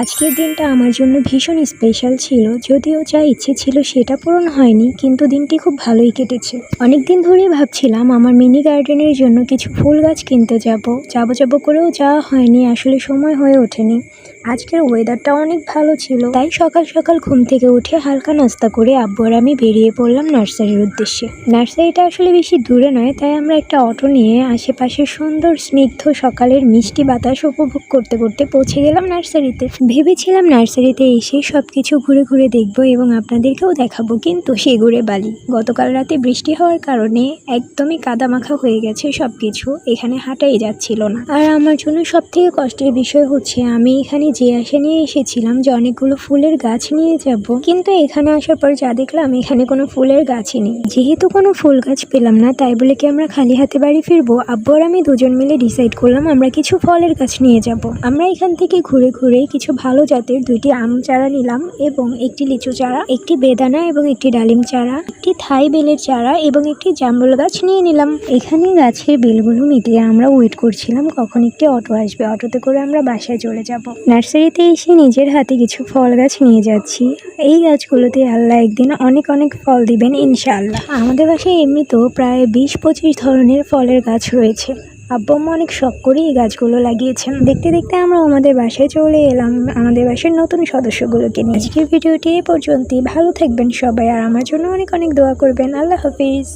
আজকের দিনটা আমার জন্য ভীষণ স্পেশাল ছিল, যদিও যা ইচ্ছে ছিল সেটা পূরণ হয়নি, কিন্তু দিনটি খুব ভালোই কেটেছে। অনেক দিন ধরেই ভাবছিলাম আমার মিনি গার্ডেনের জন্য কিছু ফুল গাছ কিনতে যাব করেও যাওয়া হয়নি, আসলে সময় হয়ে ওঠেনি। আজকের ওয়েদারটা অনেক ভালো ছিল, তাই সকাল সকাল ঘুম থেকে উঠে হালকা নাস্তা করে আব্বু আর আমি বেরিয়ে পড়লাম নার্সারির উদ্দেশ্যে। নার্সারিটা আসলে বেশি দূরে নয়, তাই আমরা একটা অটো নিয়ে আশেপাশে সুন্দর স্নিগ্ধ সকালের মিষ্টি বাতাস উপভোগ করতে করতে পৌঁছে গেলাম নার্সারিতে। ভেবেছিলাম নার্সারিতে এসে সবকিছু ঘুরে ঘুরে দেখবো এবং আপনাদেরকেও দেখাবো, কিন্তু সেগুড়ে বালি। গতকাল রাতে বৃষ্টি হওয়ার কারণে একদমই কাদামাখা হয়ে গেছে সবকিছু, এখানে হাঁটাই যাচ্ছিল না। আর আমার জন্য সব থেকে কষ্টের বিষয় হচ্ছে, আমি এখানে যে আশা নিয়ে এসেছিলাম যে অনেকগুলো ফুলের গাছ নিয়ে যাব, কিন্তু এখানে আসার পর যা দেখলাম এখানে কোনো ফুলের গাছই নেই। যেহেতু কোনো ফুল গাছ পেলাম না, তাই বলে কি আমরা খালি হাতে বাড়ি ফিরবো? আব্বু আর আমি দুজন মিলে ডিসাইড করলাম আমরা কিছু ফলের গাছ নিয়ে যাব। আমরা এখান থেকে ঘুরে ঘুরে কিছু ভালো জাতের 2টি আম চারা নিলাম এবং একটি লিচু চারা, একটি বেদানা এবং একটি ডালিম চারা, একটি থাই বেলের চারা এবং একটি জামরুল গাছ নিয়ে নিলাম। এখানে গাছের বিলগুলো মিটিয়ে আমরা ওয়েট করছিলাম কখন একটি অটো আসবে, অটোতে করে আমরা বাসায় চলে যাব। নার্সারিতে এসে নিজের হাতে কিছু ফল গাছ নিয়ে যাচ্ছি। এই গাছগুলোতে আল্লাহ একদিন অনেক অনেক ফল দিবেন ইনশাআল্লাহ। আমাদের বাসায় এমনিতেও প্রায় 20-25 ধরনের ফলের গাছ রয়েছে। আব্বু আম্মা অনেক শখ করে এই গাছগুলো লাগিয়েছেন। দেখতে দেখতে আমরা আমাদের বাসায় চলে এলাম আমাদের বাসার নতুন সদস্যগুলোকে নিয়ে। আজকের ভিডিওটি এই পর্যন্তই। ভালো থাকবেন সবাই, আর আমার জন্য অনেক অনেক দোয়া করবেন। আল্লাহ হাফিজ।